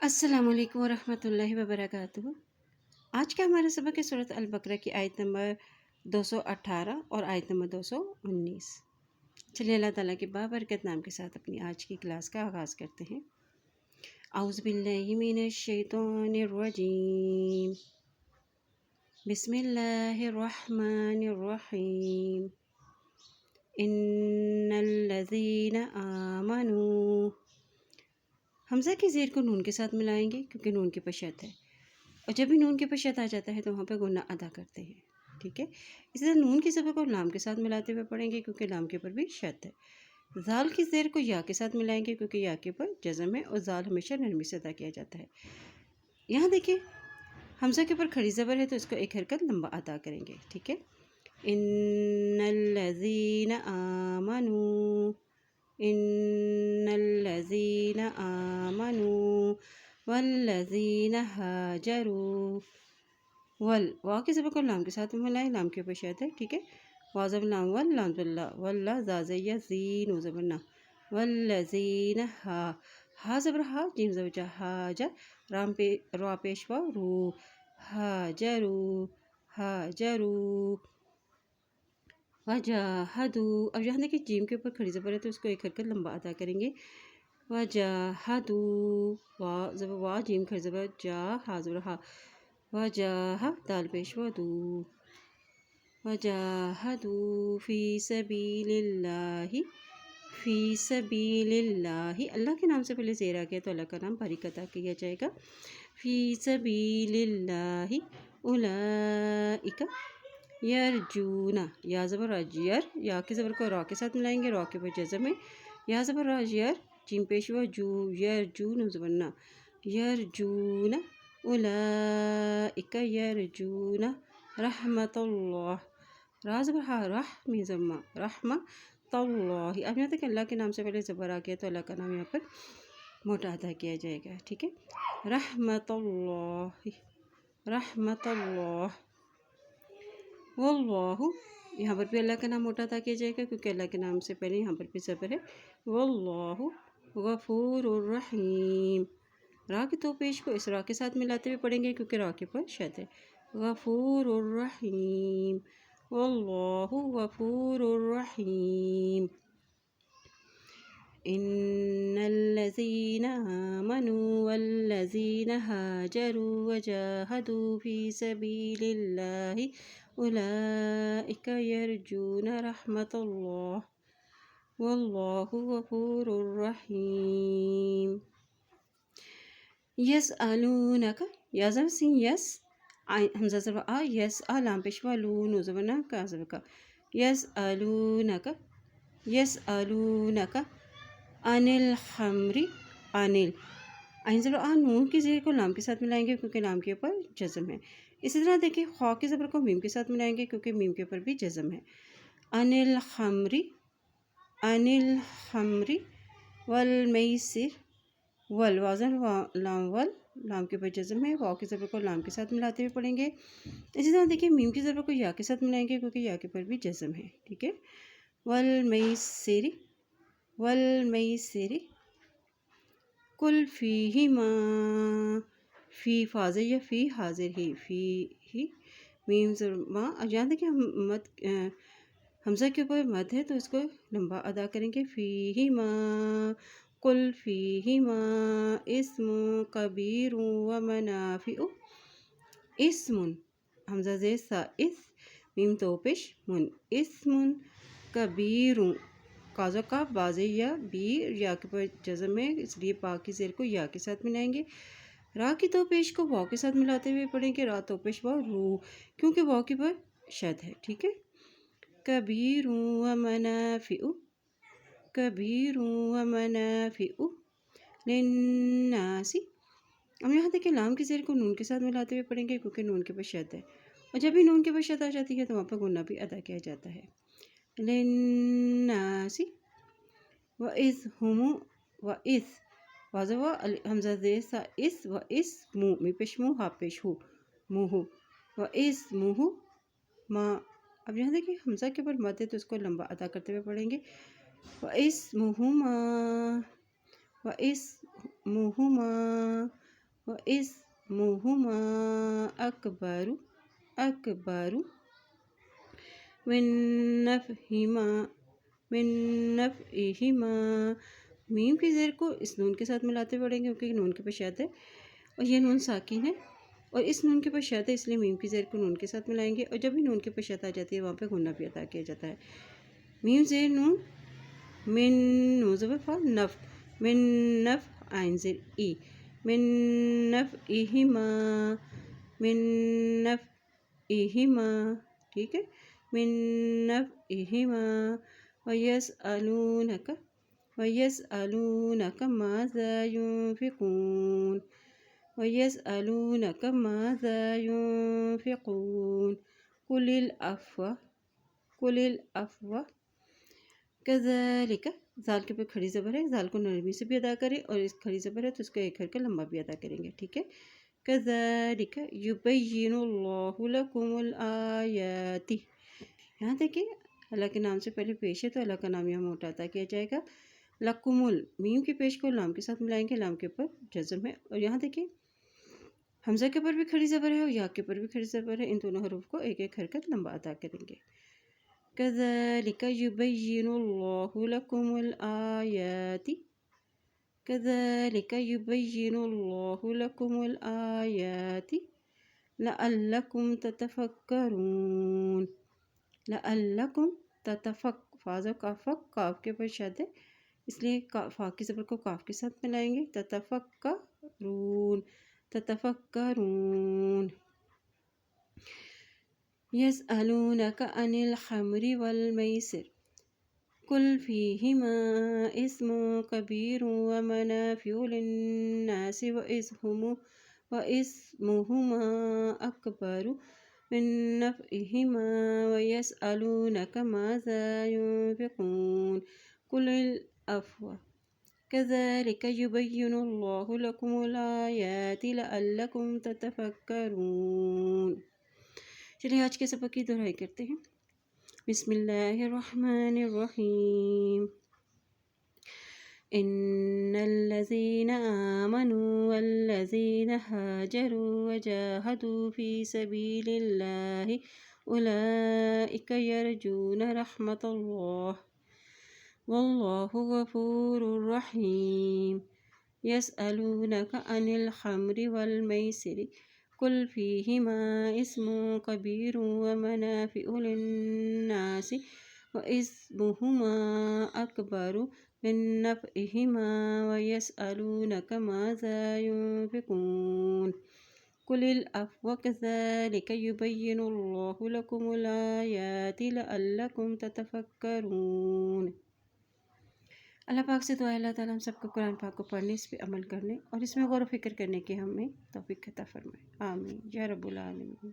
अस्सलाम वालेकुम वरहमतुल्लाहि वबरकातुहू। आज का हमारा सबक है सूरत अल-बकरा की आयत नंबर 218 और आयत नंबर 219। चलिए अल्लाह ताला के बाबरकत नाम के साथ अपनी आज की क्लास का आगाज़ करते हैं। औज़ु बिल्लाहि मिनश शैतानिर रजीम। बिस्मिल्लाहिर रहमानिर रहीम। इन्नल्लज़ीना आमनू। हमज़ा की ज़ेर को नून के साथ मिलाएंगे क्योंकि नून के ऊपर शद है, और जब भी नून के ऊपर शद आ जाता है तो वहाँ पर गुन्ना अदा करते हैं। ठीक है, इसी तरह नून की ज़बर को लाम के साथ मिलाते हुए पढ़ेंगे क्योंकि लाम के ऊपर भी शद है। ज़ाल की ज़ेर को या के साथ मिलाएंगे क्योंकि या के ऊपर जज़म है और ज़ाल हमेशा नरमी से अदा किया जाता है। यहाँ देखिए हमज़ा के ऊपर खड़ी ज़बर है तो इसको एक हरकत लंबा अदा करेंगे। ठीक है, इन्नल्लज़ीना आमनू, इन्नल्लज़ीना आमनू वल्लज़ीना हाजरू। वाव की ज़बर को लाम के साथ मिलाएं, लाम के ऊपर शद है। ठीक है, वाज़ब लाम वल लाम वल्ला वल्ला ज़ाज़िया ज़ीन ज़बर ना वल्लज़ीना हा ज़बर हा जीम ज़बर जा हाजा राम पे रा पेशवा रू हाजरू हाजरू वजाहदू। अब यहाँ देखिए जीम के ऊपर खड़ी ज़बर है तो इसको एक हरकत लंबा अदा करेंगे। वजाहदू वाह ज़बर वाह जीम खड़ी ज़बर जा हा ज़बर हा वजाह दाल पेशवा दू वजाहदू फ़ी सबीलिल्लाहि फ़ी सबीलिल्लाहि। अल्लाह के नाम से पहले ज़ेर आ गया तो अल्लाह का नाम बारीक अदा किया जाएगा। फ़ी सबीलिल्लाहि उलाइका यरजूना या ज़बर राजियर या की ज़बर को रा के साथ मिलाएंगे, रा के ऊपर जज़म है। या ज़बर राजियर जीम पेशवा जू यरजून ज़बरना यरजूना उलाइका यरजूना रहमतुल्लाह रा ज़बर हा रह मी ज़म्मा रहमा तल्लाहि। अब यहाँ तक अल्लाह के नाम से पहले ज़बर आ गया तो अल्लाह का नाम यहाँ पर मोटा अदा किया जाएगा। ठीक है, रहमतुल्लाहि रहमतुल्लाह वल्लाहु। यहाँ पर भी अल्लाह का नाम मोटा अदा किया जाएगा क्योंकि अल्लाह के नाम से पहले यहाँ पर भी ज़बर है। वल्लाहु गफूरुर रहीम। रा की तो पेश को इस रा के साथ मिलाते हुए पढ़ेंगे क्योंकि रा के ऊपर शद है। गफूरुर रहीम वल्लाहु गफूरुर रहीम। इन्नल्लज़ीना आमनू वल्लज़ीना हाजरू वजाहदू फ़ी सबीलिल्लाहि उलाइका यरजूना रहमतुल्लाह वल्लाहु गफूरुर रहीम। यसअलूनका या ज़बर सिन यस हमज़ा ज़बर आ यस आ लाम पेशवा लून ज़बर ना का ज़बर का यसअलूनका यसअलूनका अनिल खम्री अनिल आइन ज़बर आ नून की ज़ेर को लाम के साथ मिलाएंगे क्योंकि लाम के ऊपर जज़म है। इसी तरह देखिए खा की ज़बर को मीम के साथ मिलाएंगे क्योंकि मीम के ऊपर भी जज़म है। अनिल खम्री वल मैसिर वल वाज़न लाम वल लाम के ऊपर जज़म है। वाव की ज़बर को लाम के साथ मिलाते हुए पढ़ेंगे। इसी तरह देखिए मीम की ज़बर को या के साथ मिलाएंगे क्योंकि या के ऊपर भी जज़म है। ठीक है, वल मैसिरी कुल फ़ीहिमा फ़ी फाज़िर या फ़ी हाजिर ही फ़ी ही मीम ज़मा। अब यहाँ देखिए हम मत हमज़ा के ऊपर मद है तो इसको लंबा अदा करेंगे। फ़ीहिमा कुल फ़ीहिमा इस्मुन कबीरुन व मनाफ़िउ इस्मुन हमज़ा ज़ेर सा इस मीम तो पेश मुन इस्मुन कबीरुन काज़ा का बाज़े या बी या के पर जज़म है इसलिए पा की ज़ेर को या के साथ मिलाएंगे। रा की तो पेश को वाव के साथ मिलाते हुए पढ़ेंगे। रा तो पेश वाव रू क्योंकि वाव के पर शद है। ठीक है, कबीरुन व मनाफ़िउ कबीरुन व मनाफ़िउ लिन्नासी। अब यहाँ देखिए लाम की ज़ेर को नून के साथ मिलाते हुए पढ़ेंगे क्योंकि नून के पर शद है, और जब भी नून के पर शद आ जाती है तो वहाँ पर गुन्ना भी अदा किया जाता है। लिन्नासी व इस हुमु व इस वाज़व हमज़ा ज़ेर सा इस व इस मुँह मी पेश मुँह हा पेश हु मुँह व इस मुँह माँ। अब यहाँ देखिए हमज़ा के ऊपर मद है तो इसको लंबा अदा करते हुए पढ़ेंगे। व इस मुँह माँ وَإِسْمُهُمَا أَكْبَرُ من نفعهما میم کی زیر کو اس نون کے ساتھ ملاتے پڑھیں گے کیونکہ نون کے پیش شد ہے اور یہ نون ساکن ہے اور اس نون کے پیش شد ہے، اس لیے میم کی زیر کو نون کے ساتھ ملائیں گے، اور جب بھی نون کے پیش شد آ جاتی ہے وہاں پہ غنہ بھی ادا کیا جاتا ہے۔ میم زیر نون من نون زبر فا نف من نف عین زیر ای من نفعهما من نفعهما، ٹھیک ہے، من نفعهما وَيَسْأَلُونَكَ مَاذَا يُنْفِقُونَ وَيَسْأَلُونَكَ مَاذَا يُنْفِقُونَ قُلِ الْعَفْوَ كَذَلِكَ، زال کے پہ کھڑی زبر ہے، زال کو نرمی سے بھی ادا کریں اور اس کھڑی زبر ہے تو اس کو ایک کر کے لمبا بھی ادا کریں گے، ٹھیک ہے۔ كَذَلِكَ يُبَيِّنُ اللَّهُ لَكُمُ الْآيَاتِ، یہاں دیکھیں اللہ کے نام سے پہلے پیش ہے تو اللہ کا نام یہاں موٹا عطا کیا جائے گا۔ لَكُمُل، میم کی پیش کو لام کے ساتھ ملائیں گے، لام کے اوپر جزم ہے، اور یہاں دیکھیں حمزہ کے اوپر بھی کھڑی زبر ہے اور یا کے اوپر بھی کھڑی زبر ہے، ان دونوں حروف کو ایک ایک حرکت لمبا ادا کریں گے۔ كَذَلِكَ يُبَيِّنُ اللَّهُ لَكُمُ الْآيَاتِ كَذَلِكَ يُبَيِّنُ اللَّهُ لَكُمُ الْآيَاتِ لَعَلَّكُمْ تَتَفَكَّرُونَ لَعَلَّكُمْ فاز و کاف کے اوپر شد ہے، اس لیے فا کی زبر کو کاف کے ساتھ ملائیں گے، تتفکرون يسألونك عن الخمر والميسر قل فيهما اسم كبير ومنافع للناس واسمهما أكبر من نفعهما ويسألونك ماذا ينفقون قل العفو كذلك يبين الله لكم الآيات لعلكم تتفكرون۔ چلیے آج کے سبق کی دہرائی کرتے ہیں۔ بسم اللہ الرحمن الرحیم۔ ان الذين آمنوا والذين هاجروا وجاهدوا في سبيل الله أولئك يرجون رحمة الله والله غفور رحيم۔ يسألونك عن الخمر والميسر قل فيهما اسم كبير ومنافع للناس واسمهما أكبر من نفعهما ويسألونك ماذا ينفقون قل العفو كذلك يبين الله لكم الآيات لعلكم تتفكرون۔ اللہ پاک سے دعا ہے اللہ تعالیٰ ہم سب کو قرآن پاک کو پڑھنے، اس پہ عمل کرنے اور اس میں غور و فکر کرنے کی ہمیں توفیق عطا فرمائے، آمین یا رب العالمین۔